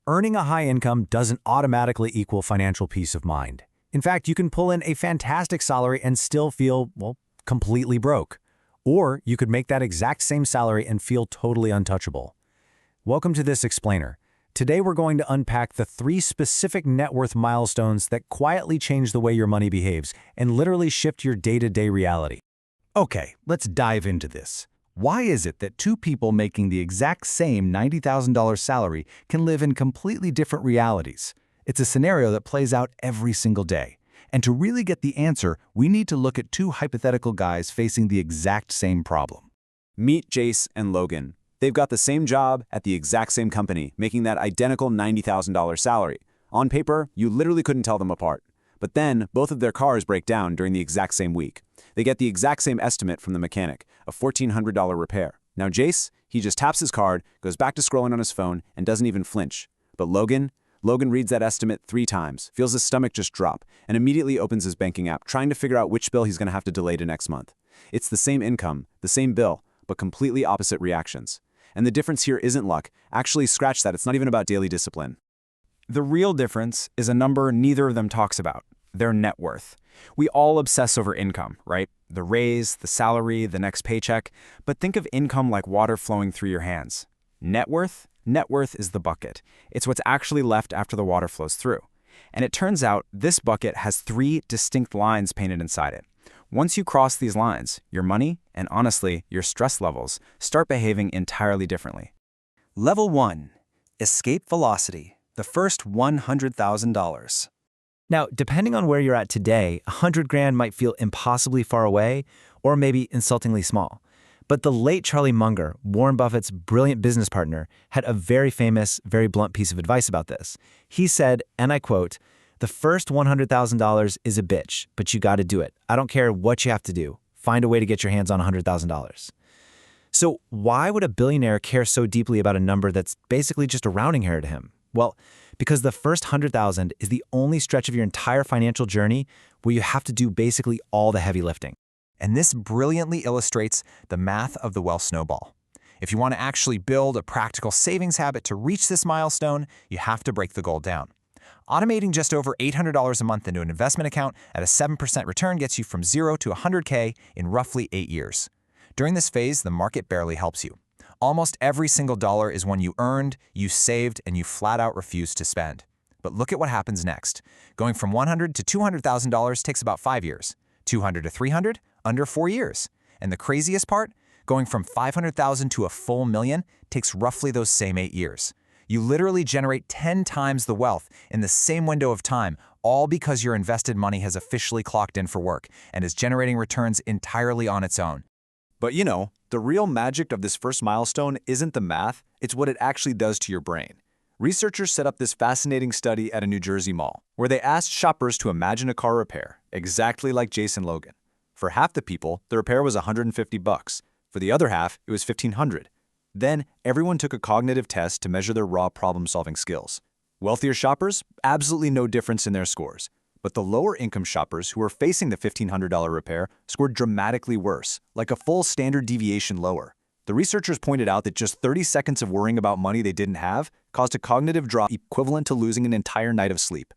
earning a high income doesn't automatically equal financial peace of mind. In fact, you can pull in a fantastic salary and still feel, well, completely broke. Or you could make that exact same salary and feel totally untouchable. Welcome to this explainer. Today we're going to unpack the 3 specific net worth milestones that quietly change the way your money behaves and literally shift your day-to-day reality. Okay, let's dive into this. Why is it that 2 people making the exact same $90,000 salary can live in completely different realities? It's a scenario that plays out every single day. And to really get the answer, we need to look at 2 hypothetical guys facing the exact same problem. Meet Jace and Logan. They've got the same job at the exact same company, making that identical $90,000 salary. On paper, you literally couldn't tell them apart. But then, both of their cars break down during the exact same week. They get the exact same estimate from the mechanic, a $1,400 repair. Now Jace, he just taps his card, goes back to scrolling on his phone, and doesn't even flinch. But Logan reads that estimate 3 times, feels his stomach just drop, and immediately opens his banking app, trying to figure out which bill he's going to have to delay to next month. It's the same income, the same bill, but completely opposite reactions. And the difference here isn't luck. Actually, scratch that, it's not even about daily discipline. The real difference is a number neither of them talks about, their net worth. We all obsess over income, right? The raise, the salary, the next paycheck. But think of income like water flowing through your hands. Net worth? Net worth is the bucket. It's what's actually left after the water flows through. And it turns out this bucket has 3 distinct lines painted inside it. Once you cross these lines, your money, and honestly, your stress levels, start behaving entirely differently. Level 1. Escape velocity. The first $100,000. Now, depending on where you're at today, $100,000 might feel impossibly far away or maybe insultingly small. But the late Charlie Munger, Warren Buffett's brilliant business partner, had a very famous, very blunt piece of advice about this. He said, and I quote, "The first $100,000 is a bitch, but you got to do it. I don't care what you have to do. Find a way to get your hands on $100,000. So why would a billionaire care so deeply about a number that's basically just a rounding error to him? Well, because the first $100,000 is the only stretch of your entire financial journey where you have to do basically all the heavy lifting. And this brilliantly illustrates the math of the wealth snowball. If you want to actually build a practical savings habit to reach this milestone, you have to break the goal down. Automating just over $800 a month into an investment account at a 7% return gets you from 0 to $100K in roughly 8 years. During this phase, the market barely helps you. Almost every single dollar is one you earned, you saved, and you flat out refused to spend. But look at what happens next. Going from $100,000 to $200,000 takes about 5 years. $200,000 to $300,000, under 4 years. And the craziest part? Going from $500,000 to a full million takes roughly those same 8 years. You literally generate 10 times the wealth in the same window of time, all because your invested money has officially clocked in for work and is generating returns entirely on its own. But you know, the real magic of this first milestone isn't the math, it's what it actually does to your brain. Researchers set up this fascinating study at a New Jersey mall, where they asked shoppers to imagine a car repair, exactly like Jace and Logan. For half the people, the repair was $150. For the other half, it was $1,500. Then, everyone took a cognitive test to measure their raw problem-solving skills. Wealthier shoppers? Absolutely no difference in their scores. But the lower-income shoppers who were facing the $1,500 repair scored dramatically worse, like a full standard deviation lower. The researchers pointed out that just 30 seconds of worrying about money they didn't have caused a cognitive drop equivalent to losing an entire night of sleep.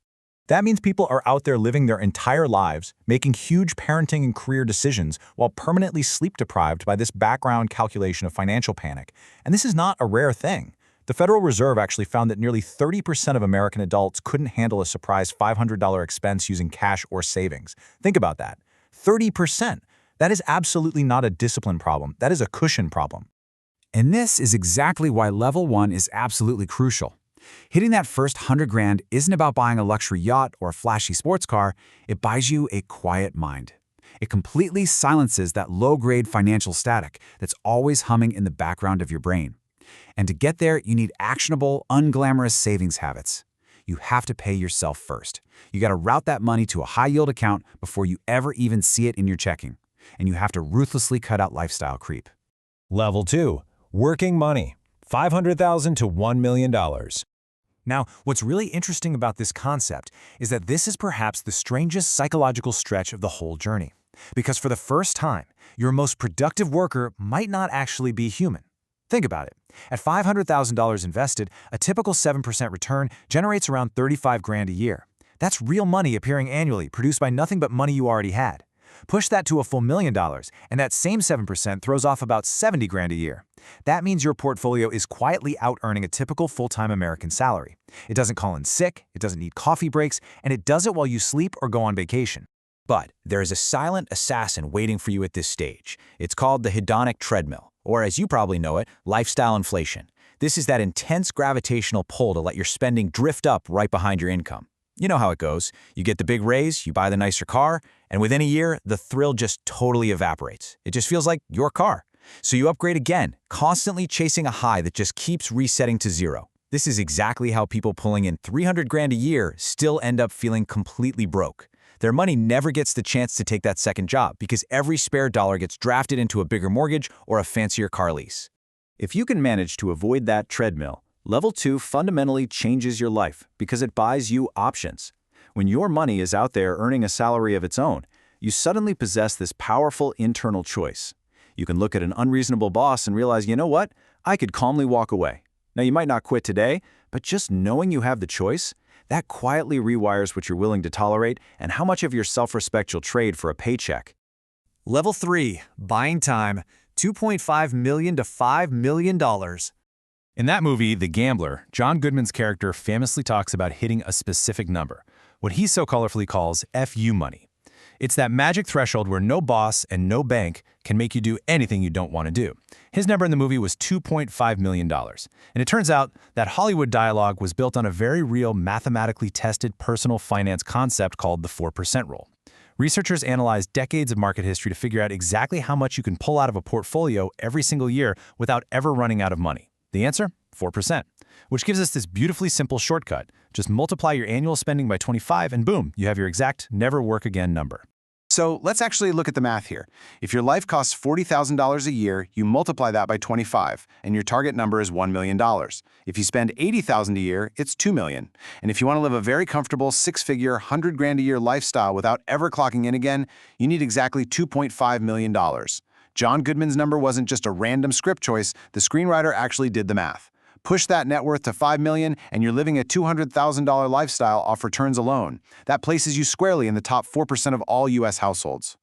That means people are out there living their entire lives, making huge parenting and career decisions while permanently sleep-deprived by this background calculation of financial panic. And this is not a rare thing. The Federal Reserve actually found that nearly 30% of American adults couldn't handle a surprise $500 expense using cash or savings. Think about that. 30%. That is absolutely not a discipline problem. That is a cushion problem. And this is exactly why level 1 is absolutely crucial. Hitting that first $100,000 isn't about buying a luxury yacht or a flashy sports car. It buys you a quiet mind. It completely silences that low-grade financial static that's always humming in the background of your brain. And to get there, you need actionable, unglamorous savings habits. You have to pay yourself first. You got to route that money to a high-yield account before you ever even see it in your checking. And you have to ruthlessly cut out lifestyle creep. Level 2. Working money. $500,000 to $1 million. Now, what's really interesting about this concept is that this is perhaps the strangest psychological stretch of the whole journey. Because for the first time, your most productive worker might not actually be human. Think about it. At $500,000 invested, a typical 7% return generates around 35 grand a year. That's real money appearing annually, produced by nothing but money you already had. Push that to a full $1 million, and that same 7% throws off about 70 grand a year. That means your portfolio is quietly out-earning a typical full-time American salary. It doesn't call in sick, it doesn't need coffee breaks, and it does it while you sleep or go on vacation. But there is a silent assassin waiting for you at this stage. It's called the hedonic treadmill, or as you probably know it, lifestyle inflation. This is that intense gravitational pull to let your spending drift up right behind your income. You know how it goes. You get the big raise, you buy the nicer car, and within a year, the thrill just totally evaporates. It just feels like your car. So you upgrade again, constantly chasing a high that just keeps resetting to zero. This is exactly how people pulling in 300 grand a year still end up feeling completely broke. Their money never gets the chance to take that second job because every spare dollar gets drafted into a bigger mortgage or a fancier car lease. If you can manage to avoid that treadmill, Level 2 fundamentally changes your life because it buys you options. When your money is out there earning a salary of its own, you suddenly possess this powerful internal choice. You can look at an unreasonable boss and realize, you know what? I could calmly walk away. Now, you might not quit today, but just knowing you have the choice, that quietly rewires what you're willing to tolerate and how much of your self-respect you'll trade for a paycheck. Level 3, buying time, $2.5 million to $5 million. In that movie, The Gambler, John Goodman's character famously talks about hitting a specific number, what he so colorfully calls FU money. It's that magic threshold where no boss and no bank can make you do anything you don't want to do. His number in the movie was $2.5 million. And it turns out that Hollywood dialogue was built on a very real, mathematically tested personal finance concept called the 4% rule. Researchers analyzed decades of market history to figure out exactly how much you can pull out of a portfolio every single year without ever running out of money. The answer? 4%, which gives us this beautifully simple shortcut. Just multiply your annual spending by 25 and boom, you have your exact never work again number. So let's actually look at the math here. If your life costs $40,000 a year, you multiply that by 25, and your target number is $1 million. If you spend $80,000 a year, it's $2 million. And if you want to live a very comfortable six-figure, 100 grand a year lifestyle without ever clocking in again, you need exactly $2.5 million. John Goodman's number wasn't just a random script choice, the screenwriter actually did the math. Push that net worth to $5 million, and you're living a $200,000 lifestyle off returns alone. That places you squarely in the top 4% of all U.S. households.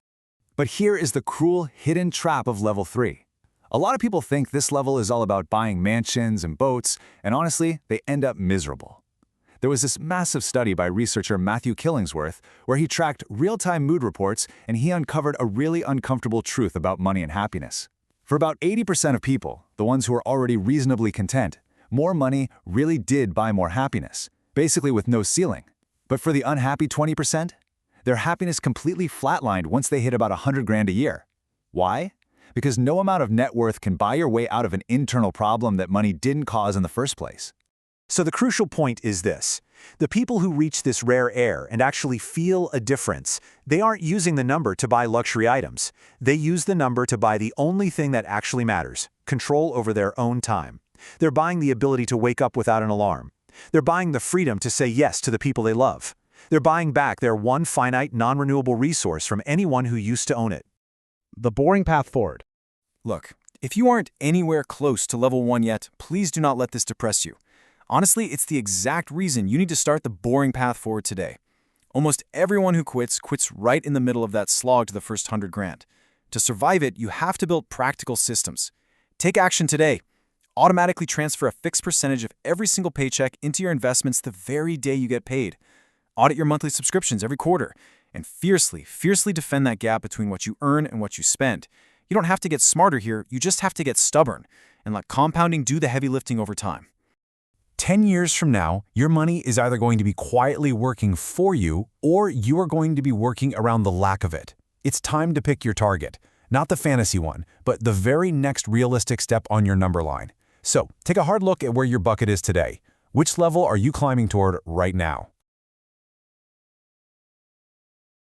But here is the cruel, hidden trap of Level 3. A lot of people think this level is all about buying mansions and boats, and honestly, they end up miserable. There was this massive study by researcher Matthew Killingsworth where he tracked real-time mood reports and he uncovered a really uncomfortable truth about money and happiness. For about 80% of people, the ones who are already reasonably content, more money really did buy more happiness, basically with no ceiling. But for the unhappy 20%, their happiness completely flatlined once they hit about 100 grand a year. Why? Because no amount of net worth can buy your way out of an internal problem that money didn't cause in the first place. So the crucial point is this. The people who reach this rare air and actually feel a difference, they aren't using the number to buy luxury items. They use the number to buy the only thing that actually matters, control over their own time. They're buying the ability to wake up without an alarm. They're buying the freedom to say yes to the people they love. They're buying back their one finite, non-renewable resource from anyone who used to own it. The boring path forward. Look, if you aren't anywhere close to level 1 yet, please do not let this depress you. Honestly, it's the exact reason you need to start the boring path forward today. Almost everyone who quits right in the middle of that slog to the first 100 grand. To survive it, you have to build practical systems. Take action today. Automatically transfer a fixed percentage of every single paycheck into your investments the very day you get paid. Audit your monthly subscriptions every quarter. And fiercely defend that gap between what you earn and what you spend. You don't have to get smarter here, you just have to get stubborn and let compounding do the heavy lifting over time. 10 years from now, your money is either going to be quietly working for you or you are going to be working around the lack of it. It's time to pick your target, not the fantasy one, but the very next realistic step on your number line. So, take a hard look at where your bucket is today. Which level are you climbing toward right now?